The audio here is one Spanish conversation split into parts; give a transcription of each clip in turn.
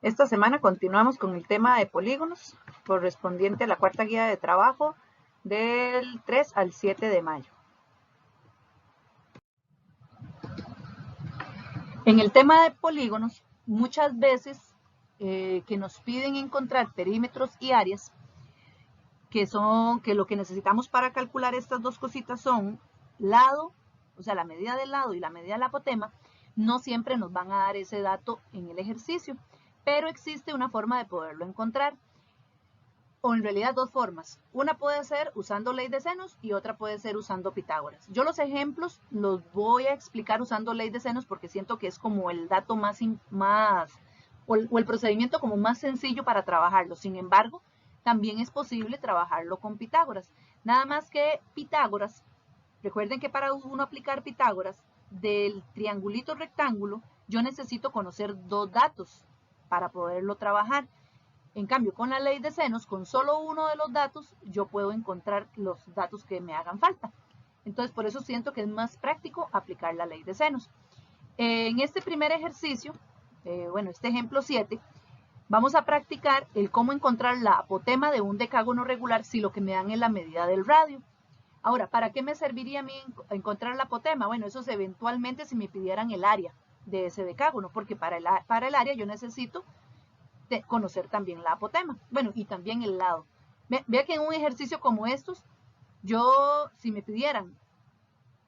Esta semana continuamos con el tema de polígonos correspondiente a la cuarta guía de trabajo del 3 al 7 de mayo. En el tema de polígonos, muchas veces que nos piden encontrar perímetros y áreas, que lo que necesitamos para calcular estas dos cositas son lado, o sea, la medida del lado y la medida del apotema, no siempre nos van a dar ese dato en el ejercicio, pero existe una forma de poderlo encontrar. O en realidad dos formas. Una puede ser usando ley de senos y otra puede ser usando Pitágoras. Yo los ejemplos los voy a explicar usando ley de senos porque siento que es como el dato o el procedimiento como más sencillo para trabajarlo. Sin embargo, también es posible trabajarlo con Pitágoras. Nada más que Pitágoras, recuerden que para uno aplicar Pitágoras del triangulito rectángulo, yo necesito conocer dos datos para poderlo trabajar. En cambio, con la ley de senos, con solo uno de los datos, yo puedo encontrar los datos que me hagan falta. Entonces, por eso siento que es más práctico aplicar la ley de senos. En este primer ejercicio, este ejemplo 7, vamos a practicar el cómo encontrar la apotema de un decágono regular si lo que me dan es la medida del radio. Ahora, ¿para qué me serviría a mí encontrar la apotema? Bueno, eso es eventualmente si me pidieran el área de ese decágono, porque para el área yo necesito de conocer también la apotema. Bueno, y también el lado. Vea que en un ejercicio como estos, yo, si me pidieran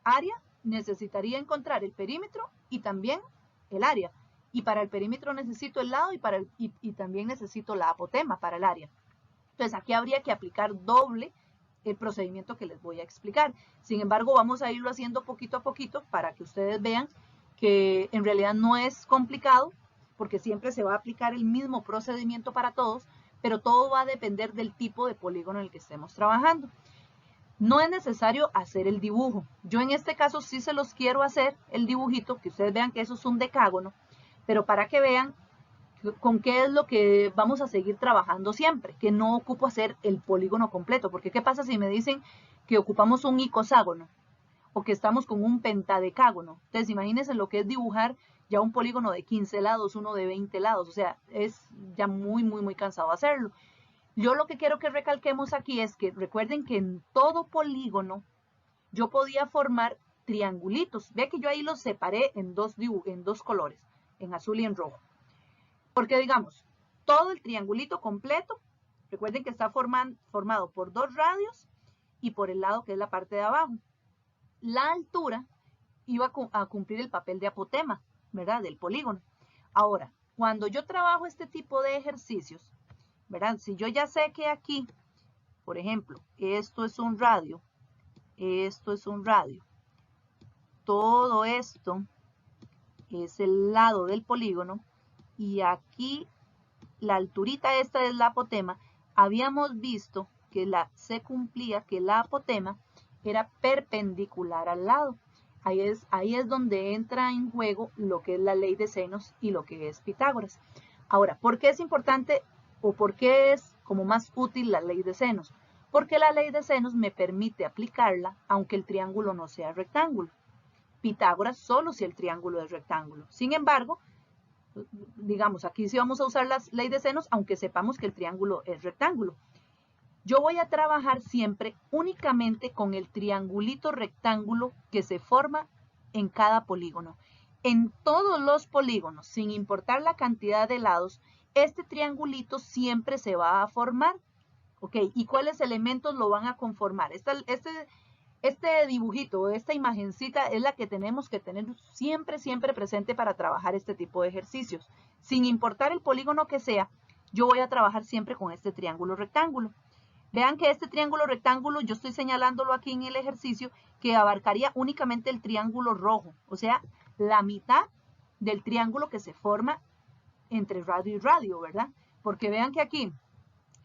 área, necesitaría encontrar el perímetro y también el área. Y para el perímetro necesito el lado y también necesito la apotema para el área. Entonces aquí habría que aplicar doble el procedimiento que les voy a explicar. Sin embargo, vamos a irlo haciendo poquito a poquito para que ustedes vean que en realidad no es complicado, porque siempre se va a aplicar el mismo procedimiento para todos, pero todo va a depender del tipo de polígono en el que estemos trabajando. No es necesario hacer el dibujo. Yo en este caso sí se los quiero hacer el dibujito, que ustedes vean que eso es un decágono, pero para que vean con qué es lo que vamos a seguir trabajando siempre, que no ocupo hacer el polígono completo, porque ¿qué pasa si me dicen que ocupamos un icoságono o que estamos con un pentadecágono? Entonces imagínense lo que es dibujar ya un polígono de 15 lados, uno de 20 lados, o sea, es ya muy cansado hacerlo. Yo lo que quiero que recalquemos aquí es que recuerden que en todo polígono yo podía formar triangulitos. Ve que yo ahí los separé en dos colores, en azul y en rojo. Porque digamos, todo el triangulito completo, recuerden que está formado por dos radios y por el lado que es la parte de abajo. La altura iba a cumplir el papel de apotema, ¿verdad? Del polígono. Ahora, cuando yo trabajo este tipo de ejercicios, ¿verdad? Si yo ya sé que aquí, por ejemplo, esto es un radio, todo esto es el lado del polígono y aquí la alturita esta es la apotema, habíamos visto que se cumplía que la apotema era perpendicular al lado. Ahí es donde entra en juego lo que es la ley de senos y lo que es Pitágoras. Ahora, ¿por qué es importante o por qué es como más útil la ley de senos? Porque la ley de senos me permite aplicarla aunque el triángulo no sea rectángulo. Pitágoras solo si el triángulo es rectángulo. Sin embargo, digamos, aquí sí vamos a usar la ley de senos, aunque sepamos que el triángulo es rectángulo. Yo voy a trabajar siempre únicamente con el triangulito rectángulo que se forma en cada polígono. En todos los polígonos, sin importar la cantidad de lados, este triangulito siempre se va a formar. ¿Ok? ¿Y cuáles elementos lo van a conformar? Este dibujito, esta imagencita es la que tenemos que tener siempre presente para trabajar este tipo de ejercicios. Sin importar el polígono que sea, yo voy a trabajar siempre con este triángulo rectángulo. Vean que este triángulo rectángulo, yo estoy señalándolo aquí en el ejercicio, que abarcaría únicamente el triángulo rojo, o sea, la mitad del triángulo que se forma entre radio y radio, ¿verdad? Porque vean que aquí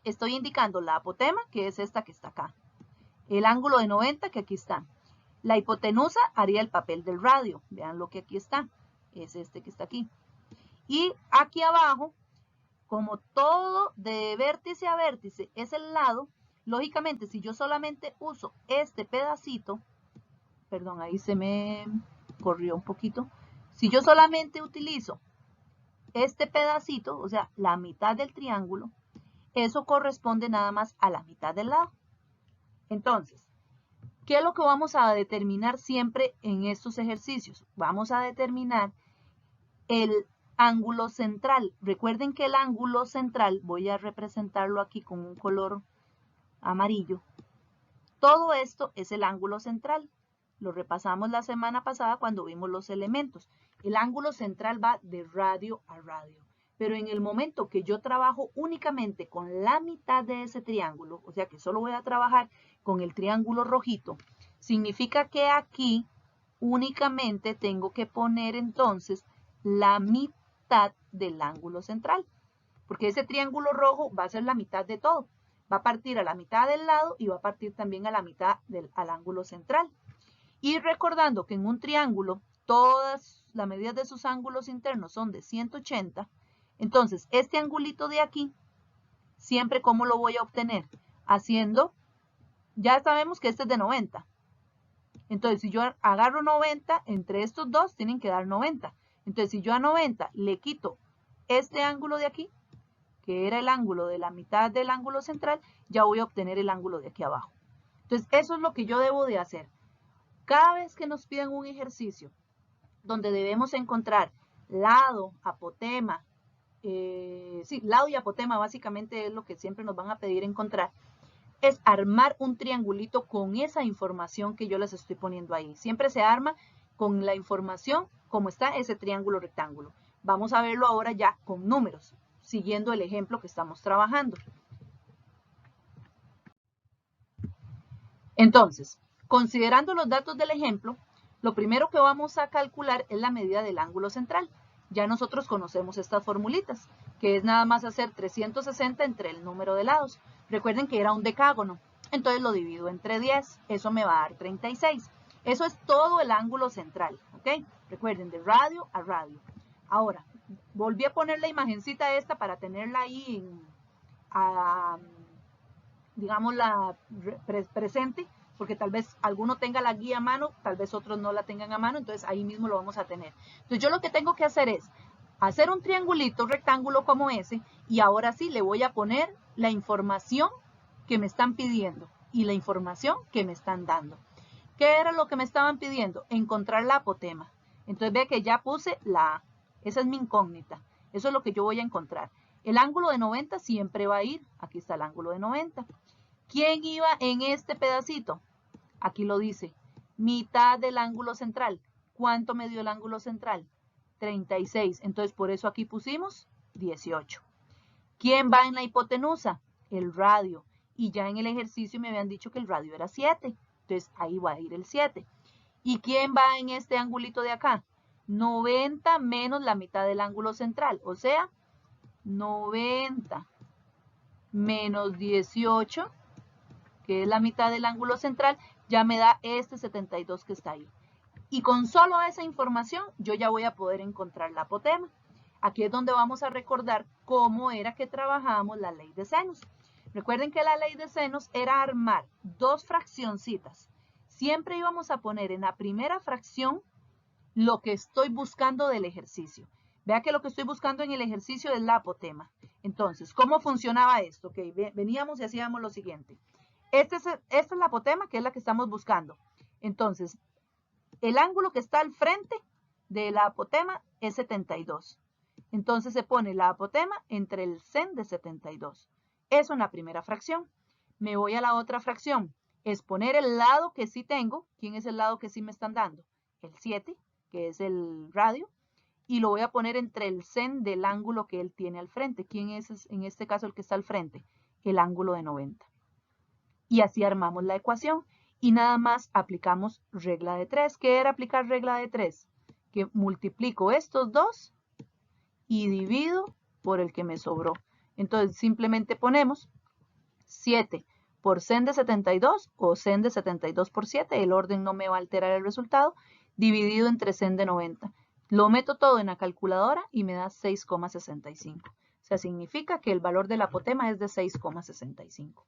estoy indicando la apotema, que es esta que está acá. El ángulo de 90 que aquí está. La hipotenusa haría el papel del radio. Vean lo que aquí está. Es este que está aquí. Y aquí abajo, como todo de vértice a vértice es el lado, lógicamente si yo solamente uso este pedacito, perdón, ahí se me corrió un poquito. Si yo solamente utilizo este pedacito, o sea, la mitad del triángulo, eso corresponde nada más a la mitad del lado. Entonces, ¿qué es lo que vamos a determinar siempre en estos ejercicios? Vamos a determinar el ángulo central. Recuerden que el ángulo central, voy a representarlo aquí con un color amarillo. Todo esto es el ángulo central. Lo repasamos la semana pasada cuando vimos los elementos. El ángulo central va de radio a radio. Pero en el momento que yo trabajo únicamente con la mitad de ese triángulo, o sea que solo voy a trabajar con el triángulo rojito, significa que aquí únicamente tengo que poner entonces la mitad del ángulo central. Porque ese triángulo rojo va a ser la mitad de todo. Va a partir a la mitad del lado y va a partir también a la mitad al ángulo central. Y recordando que en un triángulo todas las medidas de sus ángulos internos son de 180, entonces este angulito de aquí, siempre ¿cómo lo voy a obtener? Haciendo, ya sabemos que este es de 90. Entonces si yo agarro 90, entre estos dos tienen que dar 90. Entonces si yo a 90 le quito este ángulo de aquí, que era el ángulo de la mitad del ángulo central, ya voy a obtener el ángulo de aquí abajo. Entonces, eso es lo que yo debo de hacer. Cada vez que nos pidan un ejercicio donde debemos encontrar lado, apotema, lado y apotema básicamente es lo que siempre nos van a pedir encontrar, es armar un triangulito con esa información que yo les estoy poniendo ahí. Siempre se arma con la información como está ese triángulo rectángulo. Vamos a verlo ahora ya con números, siguiendo el ejemplo que estamos trabajando. Entonces, considerando los datos del ejemplo, lo primero que vamos a calcular es la medida del ángulo central. Ya nosotros conocemos estas formulitas, que es nada más hacer 360 entre el número de lados. Recuerden que era un decágono, entonces lo divido entre 10, eso me va a dar 36. Eso es todo el ángulo central, ¿ok? Recuerden, de radio a radio. Ahora, volví a poner la imagencita esta para tenerla ahí, digámosla, presente, porque tal vez alguno tenga la guía a mano, tal vez otros no la tengan a mano, entonces ahí mismo lo vamos a tener. Entonces yo lo que tengo que hacer es hacer un triangulito, rectángulo como ese, y ahora sí le voy a poner la información que me están pidiendo y la información que me están dando. ¿Qué era lo que me estaban pidiendo? Encontrar la apotema. Entonces ve que ya puse la A. Esa es mi incógnita. Eso es lo que yo voy a encontrar. El ángulo de 90 siempre va a ir. Aquí está el ángulo de 90. ¿Quién iba en este pedacito? Aquí lo dice. Mitad del ángulo central. ¿Cuánto me dio el ángulo central? 36. Entonces por eso aquí pusimos 18. ¿Quién va en la hipotenusa? El radio. Y ya en el ejercicio me habían dicho que el radio era 7. Entonces ahí va a ir el 7. ¿Y quién va en este angulito de acá? 90 menos la mitad del ángulo central. O sea, 90 menos 18, que es la mitad del ángulo central, ya me da este 72 que está ahí. Y con solo esa información, yo ya voy a poder encontrar la apotema. Aquí es donde vamos a recordar cómo era que trabajábamos la ley de senos. Recuerden que la ley de senos era armar dos fraccioncitas. Siempre íbamos a poner en la primera fracción lo que estoy buscando del ejercicio. Vea que lo que estoy buscando en el ejercicio es la apotema. Entonces, ¿cómo funcionaba esto? Okay, veníamos y hacíamos lo siguiente. Esta es la apotema, que es la que estamos buscando. Entonces, el ángulo que está al frente de la apotema es 72. Entonces se pone la apotema entre el sen de 72. Eso en la primera fracción. Me voy a la otra fracción. Es poner el lado que sí tengo. ¿Quién es el lado que sí me están dando? El 7, que es el radio. Y lo voy a poner entre el sen del ángulo que él tiene al frente. ¿Quién es en este caso el que está al frente? El ángulo de 90. Y así armamos la ecuación. Y nada más aplicamos regla de 3. ¿Qué era aplicar regla de 3? Que multiplico estos dos y divido por el que me sobró. Entonces simplemente ponemos 7 por sen de 72 o sen de 72 por 7, el orden no me va a alterar el resultado, dividido entre sen de 90. Lo meto todo en la calculadora y me da 6,65. O sea, significa que el valor del apotema es de 6,65.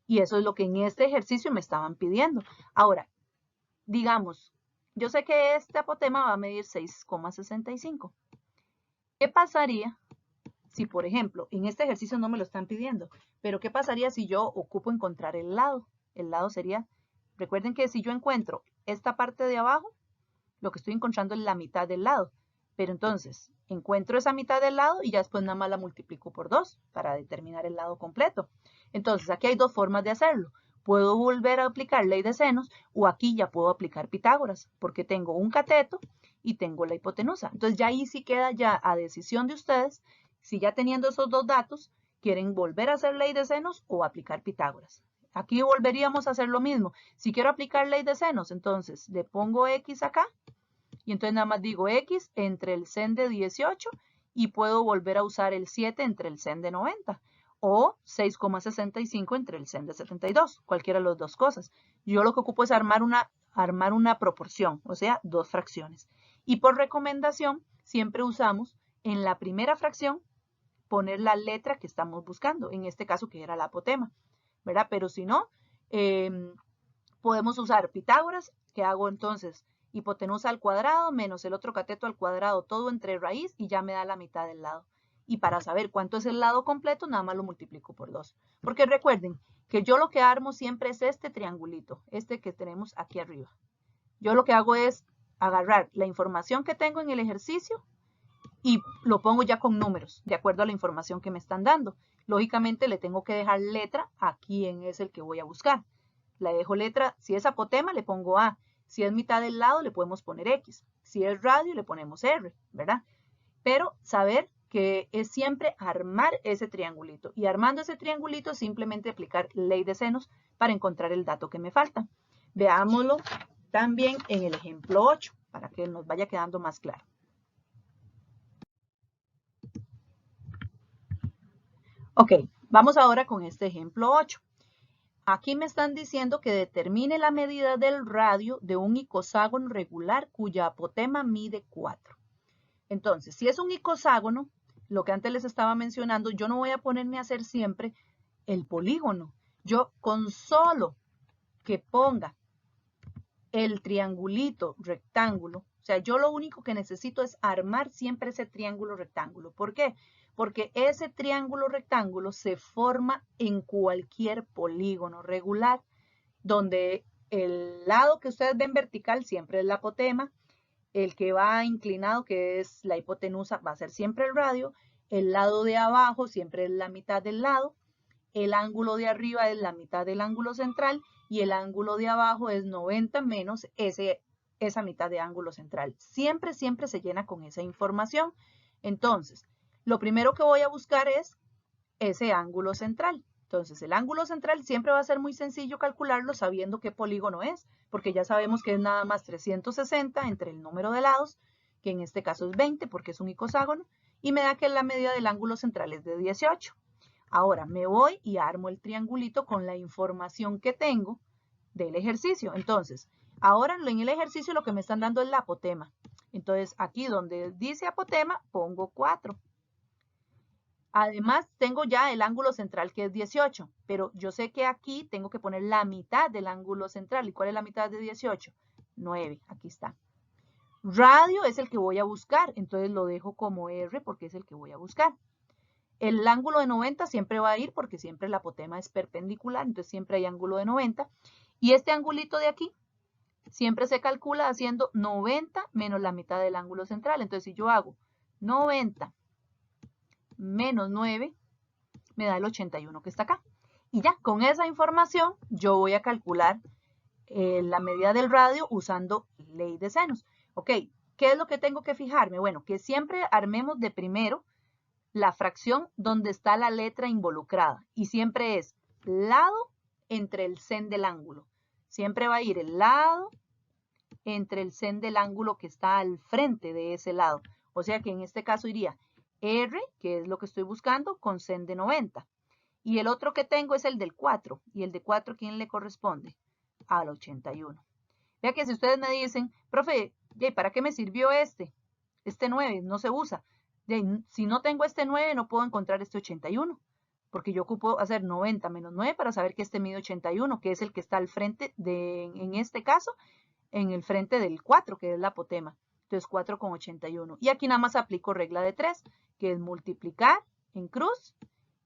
Y eso es lo que en este ejercicio me estaban pidiendo. Ahora, digamos, yo sé que este apotema va a medir 6,65. ¿Qué pasaría si, por ejemplo, en este ejercicio no me lo están pidiendo, pero qué pasaría si yo ocupo encontrar el lado? El lado sería, recuerden que si yo encuentro esta parte de abajo, lo que estoy encontrando es la mitad del lado. Pero entonces, encuentro esa mitad del lado y ya después nada más la multiplico por 2 para determinar el lado completo. Entonces, aquí hay dos formas de hacerlo. Puedo volver a aplicar ley de senos o aquí ya puedo aplicar Pitágoras, porque tengo un cateto y tengo la hipotenusa. Entonces, ya ahí sí queda ya a decisión de ustedes, si ya teniendo esos dos datos, quieren volver a hacer ley de senos o aplicar Pitágoras. Aquí volveríamos a hacer lo mismo. Si quiero aplicar ley de senos, entonces le pongo X acá y entonces nada más digo X entre el sen de 18 y puedo volver a usar el 7 entre el sen de 90 o 6,65 entre el sen de 72, cualquiera de las dos cosas. Yo lo que ocupo es armar una proporción, o sea, dos fracciones. Y por recomendación, siempre usamos en la primera fracción poner la letra que estamos buscando, en este caso que era la apotema, ¿verdad? Pero si no, podemos usar Pitágoras, que hago entonces hipotenusa al cuadrado menos el otro cateto al cuadrado, todo entre raíz y ya me da la mitad del lado. Y para saber cuánto es el lado completo, nada más lo multiplico por 2. Porque recuerden que yo lo que armo siempre es este triangulito, este que tenemos aquí arriba. Yo lo que hago es agarrar la información que tengo en el ejercicio y lo pongo ya con números, de acuerdo a la información que me están dando. Lógicamente le tengo que dejar letra a quién es el que voy a buscar. Le dejo letra, si es apotema le pongo A, si es mitad del lado le podemos poner X, si es radio le ponemos R, ¿verdad? Pero saber que es siempre armar ese triangulito y armando ese triangulito simplemente aplicar ley de senos para encontrar el dato que me falta. Veámoslo también en el ejemplo 8 para que nos vaya quedando más claro. Ok, vamos ahora con este ejemplo 8. Aquí me están diciendo que determine la medida del radio de un icoságono regular cuya apotema mide 4. Entonces, si es un icoságono, lo que antes les estaba mencionando, yo no voy a ponerme a hacer siempre el polígono. Yo con solo que ponga el triangulito rectángulo, o sea, yo lo único que necesito es armar siempre ese triángulo rectángulo. ¿Por qué? Porque ese triángulo rectángulo se forma en cualquier polígono regular, donde el lado que ustedes ven vertical siempre es la apotema, el que va inclinado, que es la hipotenusa, va a ser siempre el radio, el lado de abajo siempre es la mitad del lado, el ángulo de arriba es la mitad del ángulo central y el ángulo de abajo es 90 menos esa mitad de ángulo central. Siempre se llena con esa información. Entonces, lo primero que voy a buscar es ese ángulo central. Entonces, el ángulo central siempre va a ser muy sencillo calcularlo sabiendo qué polígono es, porque ya sabemos que es nada más 360 entre el número de lados, que en este caso es 20 porque es un icoságono, y me da que la medida del ángulo central es de 18. Ahora me voy y armo el triangulito con la información que tengo del ejercicio. Entonces, ahora en el ejercicio lo que me están dando es la apotema. Entonces, aquí donde dice apotema, pongo 4. Además, tengo ya el ángulo central que es 18, pero yo sé que aquí tengo que poner la mitad del ángulo central. ¿Y cuál es la mitad de 18? 9, aquí está. Radio es el que voy a buscar, entonces lo dejo como R porque es el que voy a buscar. El ángulo de 90 siempre va a ir porque siempre la apotema es perpendicular, entonces siempre hay ángulo de 90. Y este angulito de aquí siempre se calcula haciendo 90 menos la mitad del ángulo central. Entonces si yo hago 90 menos 9, me da el 81 que está acá. Y ya, con esa información yo voy a calcular la medida del radio usando ley de senos. Ok, ¿qué es lo que tengo que fijarme? Bueno, que siempre armemos de primero la fracción donde está la letra involucrada y siempre es lado entre el sen del ángulo. Siempre va a ir el lado entre el sen del ángulo que está al frente de ese lado. O sea que en este caso iría R, que es lo que estoy buscando, con sen de 90. Y el otro que tengo es el del 4. ¿Y el de 4 quién le corresponde? Al 81. Vea que si ustedes me dicen, profe, ¿para qué me sirvió este? Este 9 no se usa. Si no tengo este 9, no puedo encontrar este 81, porque yo ocupo hacer 90 menos 9 para saber que este mide 81, que es el que está al frente, en este caso, en el frente del 4, que es la apotema. entonces 4,81. Y aquí nada más aplico regla de 3, que es multiplicar en cruz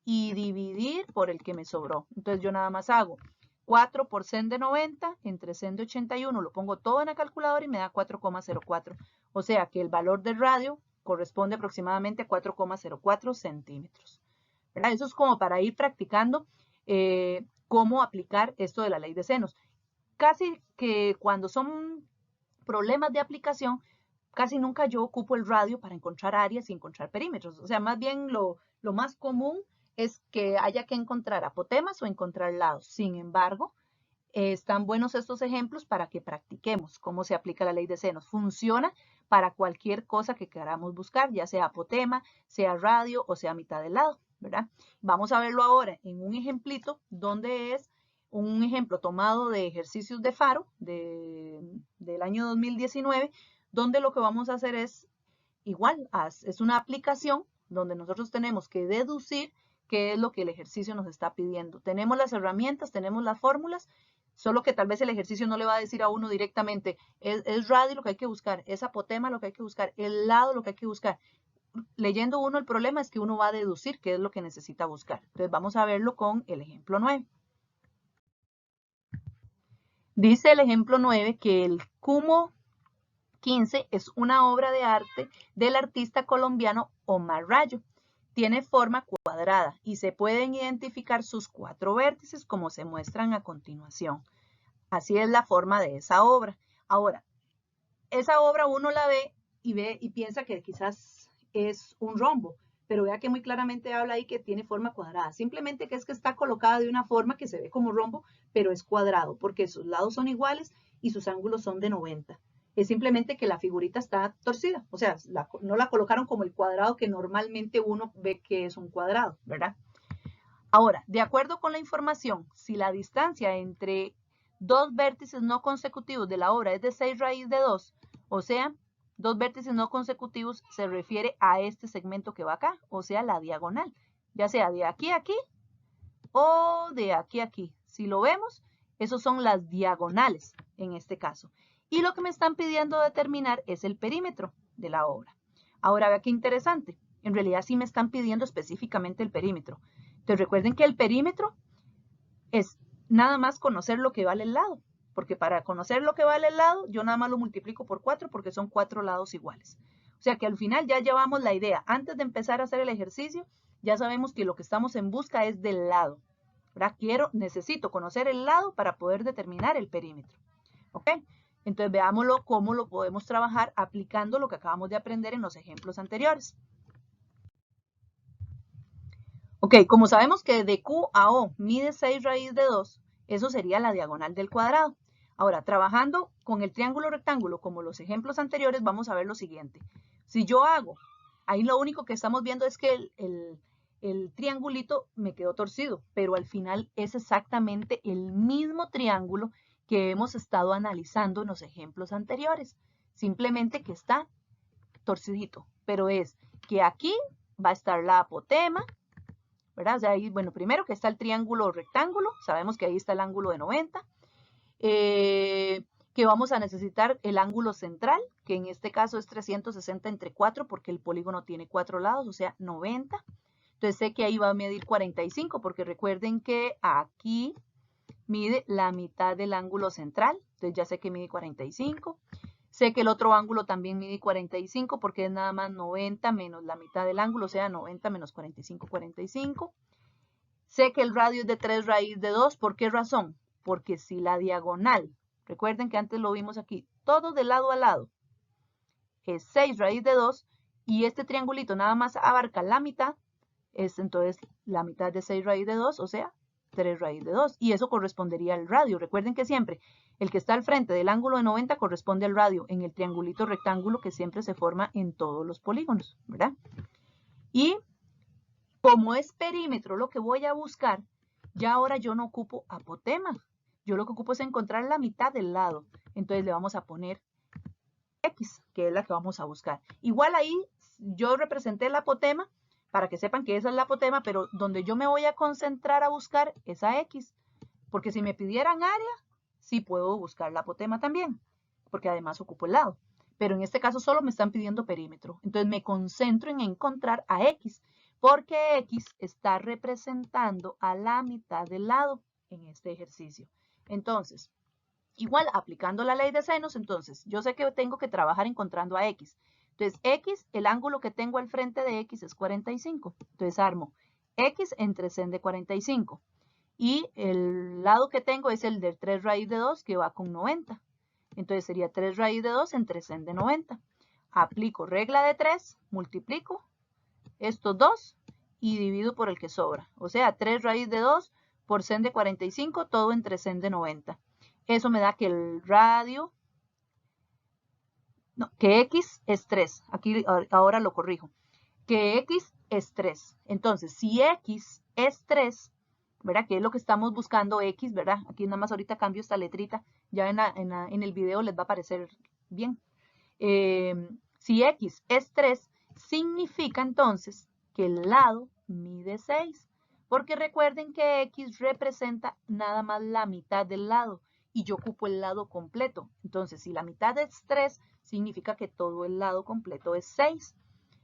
y dividir por el que me sobró. Entonces yo nada más hago 4 por sen de 90 entre sen de 81, lo pongo todo en la calculadora y me da 4,04. O sea que el valor del radio corresponde aproximadamente a 4,04 centímetros. ¿Verdad? Eso es como para ir practicando cómo aplicar esto de la ley de senos. Casi que cuando son problemas de aplicación, casi nunca yo ocupo el radio para encontrar áreas y encontrar perímetros. O sea, más bien lo más común es que haya que encontrar apotemas o encontrar lados. Sin embargo, están buenos estos ejemplos para que practiquemos cómo se aplica la ley de senos. Funciona para cualquier cosa que queramos buscar, ya sea apotema, sea radio o sea mitad del lado, ¿verdad? Vamos a verlo ahora en un ejemplito donde es un ejemplo tomado de ejercicios de Faro del año 2019, donde lo que vamos a hacer es igual, es una aplicación donde nosotros tenemos que deducir qué es lo que el ejercicio nos está pidiendo. Tenemos las herramientas, tenemos las fórmulas, solo que tal vez el ejercicio no le va a decir a uno directamente, es radio lo que hay que buscar, es apotema lo que hay que buscar, el lado lo que hay que buscar. Leyendo uno el problema es que uno va a deducir qué es lo que necesita buscar. Entonces vamos a verlo con el ejemplo 9. Dice el ejemplo 9 que el Cumo 15 es una obra de arte del artista colombiano Omar Rayo. Tiene forma cuadrada y se pueden identificar sus 4 vértices como se muestran a continuación. Así es la forma de esa obra. Ahora, esa obra uno la ve y piensa que quizás es un rombo, pero vea que muy claramente habla ahí que tiene forma cuadrada. Simplemente que es que está colocada de una forma que se ve como rombo, pero es cuadrado, porque sus lados son iguales y sus ángulos son de 90. Es simplemente que la figurita está torcida, o sea, no la colocaron como el cuadrado que normalmente uno ve que es un cuadrado, ¿verdad? Ahora, de acuerdo con la información, si la distancia entre dos vértices no consecutivos de la obra es de 6 raíz de 2, o sea, dos vértices no consecutivos se refiere a este segmento que va acá, o sea, la diagonal, ya sea de aquí a aquí o de aquí a aquí. Si lo vemos, esos son las diagonales en este caso. Y lo que me están pidiendo determinar es el perímetro de la obra. Ahora vea qué interesante. En realidad sí me están pidiendo específicamente el perímetro. Entonces recuerden que el perímetro es nada más conocer lo que vale el lado. Porque para conocer lo que vale el lado, yo nada más lo multiplico por 4 porque son 4 lados iguales. O sea que al final ya llevamos la idea. Antes de empezar a hacer el ejercicio, ya sabemos que lo que estamos en busca es del lado. ¿Verdad? Necesito conocer el lado para poder determinar el perímetro. ¿Ok? Entonces veámoslo cómo lo podemos trabajar aplicando lo que acabamos de aprender en los ejemplos anteriores. Ok, como sabemos que de Q a O mide 6 raíz de 2, eso sería la diagonal del cuadrado. Ahora, trabajando con el triángulo rectángulo como los ejemplos anteriores, vamos a ver lo siguiente. Si yo hago, ahí lo único que estamos viendo es que el triangulito me quedó torcido, pero al final es exactamente el mismo triángulo que hemos estado analizando en los ejemplos anteriores. Simplemente que está torcidito, pero es que aquí va a estar la apotema, ¿verdad? O sea, ahí, bueno, primero que está el triángulo rectángulo, sabemos que ahí está el ángulo de 90, que vamos a necesitar el ángulo central, que en este caso es 360 entre 4, porque el polígono tiene 4 lados, o sea, 90. Entonces sé que ahí va a medir 45, porque recuerden que aquí mide la mitad del ángulo central, entonces ya sé que mide 45. Sé que el otro ángulo también mide 45 porque es nada más 90 menos la mitad del ángulo, o sea, 90 menos 45, 45. Sé que el radio es de 3 raíz de 2, ¿por qué razón? Porque si la diagonal, recuerden que antes lo vimos aquí, todo de lado a lado, es 6 raíz de 2 y este triangulito nada más abarca la mitad, es entonces la mitad de 6 raíz de 2, o sea, 3 raíz de 2. Y eso correspondería al radio. Recuerden que siempre el que está al frente del ángulo de 90 corresponde al radio en el triangulito rectángulo que siempre se forma en todos los polígonos, ¿verdad? Y como es perímetro lo que voy a buscar, ya ahora yo no ocupo apotema. Yo lo que ocupo es encontrar la mitad del lado. Entonces le vamos a poner X, que es la que vamos a buscar. Igual ahí yo representé el apotema para que sepan que esa es la apotema, pero donde yo me voy a concentrar a buscar es a X. Porque si me pidieran área, sí puedo buscar la apotema también, porque además ocupo el lado. pero en este caso solo me están pidiendo perímetro. Entonces me concentro en encontrar a X, porque X está representando a la mitad del lado en este ejercicio. Entonces, igual aplicando la ley de senos, entonces yo sé que tengo que trabajar encontrando a X. Entonces, X, el ángulo que tengo al frente de X es 45. Entonces armo X entre sen de 45. Y el lado que tengo es el de 3 raíz de 2 que va con 90. Entonces sería 3 raíz de 2 entre sen de 90. Aplico regla de 3, multiplico estos dos y divido por el que sobra. O sea, 3 raíz de 2 por sen de 45, todo entre sen de 90. Eso me da que el radio, no, que X es 3. Aquí ahora lo corrijo. Que X es 3. Entonces, si X es 3, ¿verdad? Que es lo que estamos buscando X, ¿verdad? Aquí nada más ahorita cambio esta letrita. Ya en el video les va a aparecer bien. Si X es 3, significa entonces que el lado mide 6. Porque recuerden que X representa nada más la mitad del lado y yo ocupo el lado completo. Entonces, si la mitad es 3, significa que todo el lado completo es 6.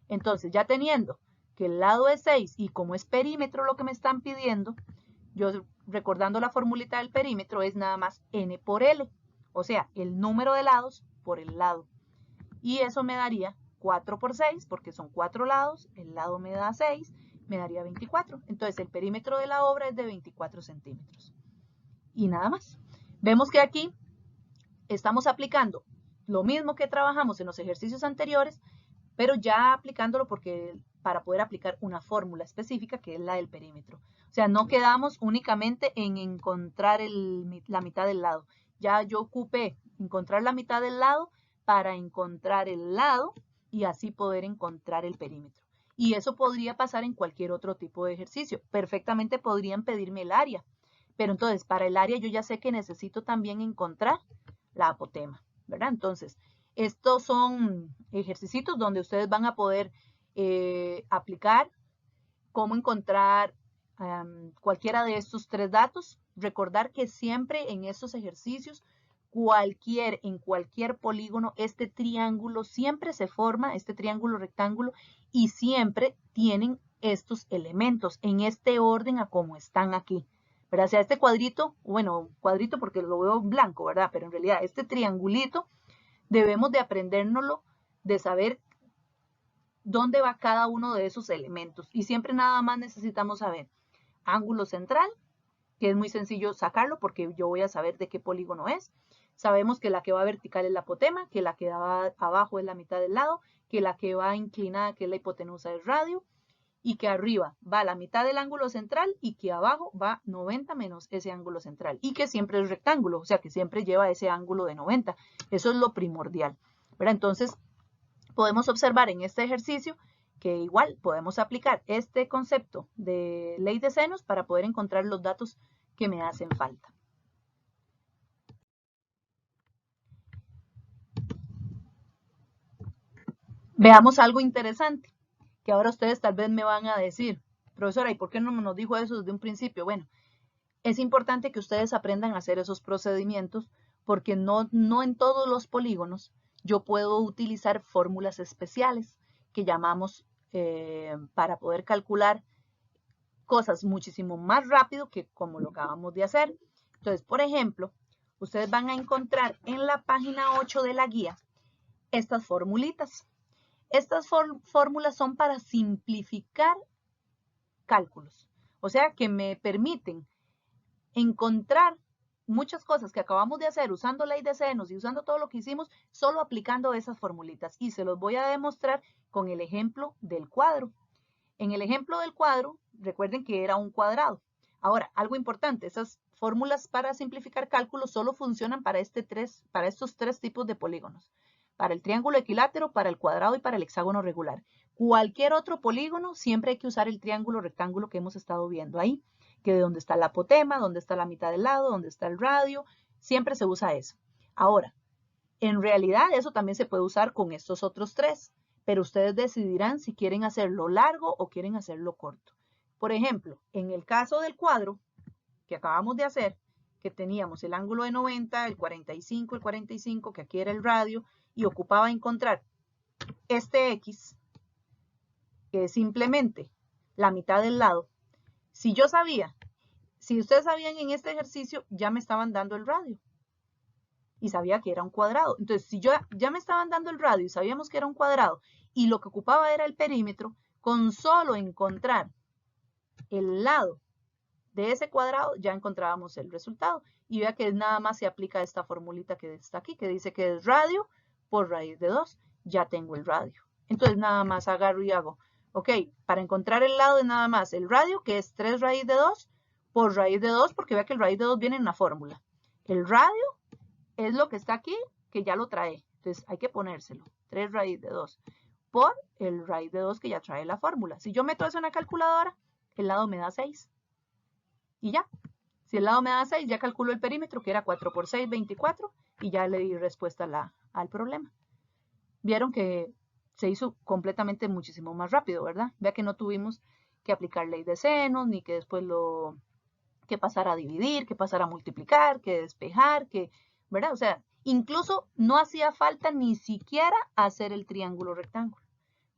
Entonces, ya teniendo que el lado es 6 y como es perímetro lo que me están pidiendo, yo recordando la formulita del perímetro es nada más n por L. O sea, el número de lados por el lado. Y eso me daría 4 por 6, porque son 4 lados, el lado me da 6, me daría 24. Entonces el perímetro de la obra es de 24 centímetros. Y nada más. Vemos que aquí estamos aplicando lo mismo que trabajamos en los ejercicios anteriores, pero ya aplicándolo para poder aplicar una fórmula específica que es la del perímetro. O sea, no quedamos únicamente en encontrar la mitad del lado. Ya yo ocupé encontrar la mitad del lado para encontrar el lado y así poder encontrar el perímetro. Y eso podría pasar en cualquier otro tipo de ejercicio. Perfectamente podrían pedirme el área. Pero entonces, para el área yo ya sé que necesito también encontrar la apotema, ¿verdad? Entonces, estos son ejercicios donde ustedes van a poder aplicar cómo encontrar cualquiera de estos tres datos. Recordar que siempre en estos ejercicios, en cualquier polígono, este triángulo siempre se forma, este triángulo rectángulo, y siempre tienen estos elementos en este orden a como están aquí. ¿Verdad? O sea, este cuadrito, bueno, cuadrito porque lo veo blanco, ¿verdad? Pero en realidad este triangulito debemos de aprendérnoslo, de saber dónde va cada uno de esos elementos. Y siempre nada más necesitamos saber ángulo central, que es muy sencillo sacarlo porque yo voy a saber de qué polígono es. Sabemos que la que va vertical es la apotema, que la que va abajo es la mitad del lado, que la que va inclinada, que es la hipotenusa, es radio, y que arriba va la mitad del ángulo central y que abajo va 90 menos ese ángulo central. Y que siempre es rectángulo, o sea que siempre lleva ese ángulo de 90. Eso es lo primordial, ¿verdad? Entonces, podemos observar en este ejercicio que igual podemos aplicar este concepto de ley de senos para poder encontrar los datos que me hacen falta. Veamos algo interesante, que ahora ustedes tal vez me van a decir, profesora, ¿y por qué no nos dijo eso desde un principio? Bueno, es importante que ustedes aprendan a hacer esos procedimientos porque no en todos los polígonos yo puedo utilizar fórmulas especiales que llamamos para poder calcular cosas muchísimo más rápido que como lo acabamos de hacer. Entonces, por ejemplo, ustedes van a encontrar en la página 8 de la guía estas formulitas. Estas fórmulas son para simplificar cálculos, o sea que me permiten encontrar muchas cosas que acabamos de hacer usando ley de senos y usando todo lo que hicimos, solo aplicando esas formulitas. Y se los voy a demostrar con el ejemplo del cuadro. En el ejemplo del cuadro, recuerden que era un cuadrado. Ahora, algo importante, esas fórmulas para simplificar cálculos solo funcionan para estos tres tipos de polígonos. Para el triángulo equilátero, para el cuadrado y para el hexágono regular. Cualquier otro polígono, siempre hay que usar el triángulo rectángulo que hemos estado viendo ahí, que de donde está la apotema, donde está la mitad del lado, donde está el radio, siempre se usa eso. Ahora, en realidad eso también se puede usar con estos otros tres, pero ustedes decidirán si quieren hacerlo largo o quieren hacerlo corto. Por ejemplo, en el caso del cuadro que acabamos de hacer, que teníamos el ángulo de 90, el 45, que aquí era el radio, y ocupaba encontrar este X, que es simplemente la mitad del lado, si yo sabía, si ustedes sabían en este ejercicio, ya me estaban dando el radio y sabía que era un cuadrado. Entonces, si yo ya me estaban dando el radio y sabíamos que era un cuadrado y lo que ocupaba era el perímetro, con solo encontrar el lado de ese cuadrado ya encontrábamos el resultado. Y vea que nada más se aplica esta formulita que está aquí, que dice que es radio por raíz de 2. Ya tengo el radio. Entonces nada más agarro y hago, ok, para encontrar el lado es nada más el radio, que es 3 raíz de 2, por raíz de 2, porque vea que el raíz de 2 viene en una fórmula. El radio es lo que está aquí, que ya lo trae. Entonces hay que ponérselo. 3 raíz de 2 por el raíz de 2 que ya trae la fórmula. Si yo meto eso en la calculadora, el lado me da 6. Y ya. Si el lado me da 6, ya calculo el perímetro, que era 4 por 6, 24, y ya le di respuesta al problema. Vieron que se hizo completamente muchísimo más rápido, ¿verdad? Vea que no tuvimos que aplicar ley de senos, ni que después que pasar a dividir, que pasar a multiplicar, que despejar, ¿verdad? O sea, incluso no hacía falta ni siquiera hacer el triángulo rectángulo.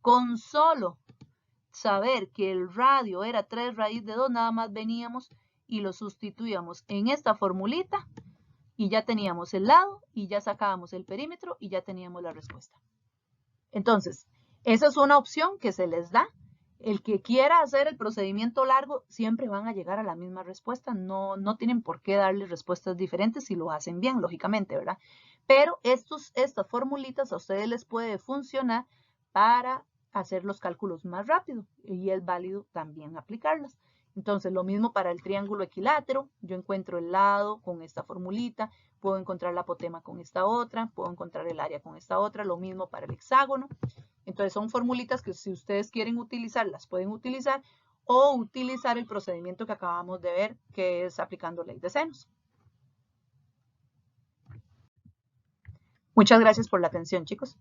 Con solo saber que el radio era 3 raíz de 2, nada más veníamos y lo sustituíamos en esta formulita y ya teníamos el lado y ya sacábamos el perímetro y ya teníamos la respuesta. Entonces, esa es una opción que se les da. El que quiera hacer el procedimiento largo, siempre van a llegar a la misma respuesta. No tienen por qué darle respuestas diferentes si lo hacen bien, lógicamente, ¿verdad? Pero estas formulitas a ustedes les puede funcionar para hacer los cálculos más rápido y es válido también aplicarlas. Entonces, lo mismo para el triángulo equilátero. Yo encuentro el lado con esta formulita, puedo encontrar la apotema con esta otra, puedo encontrar el área con esta otra, lo mismo para el hexágono. Entonces, son formulitas que si ustedes quieren utilizar, las pueden utilizar o utilizar el procedimiento que acabamos de ver, que es aplicando ley de senos. Muchas gracias por la atención, chicos.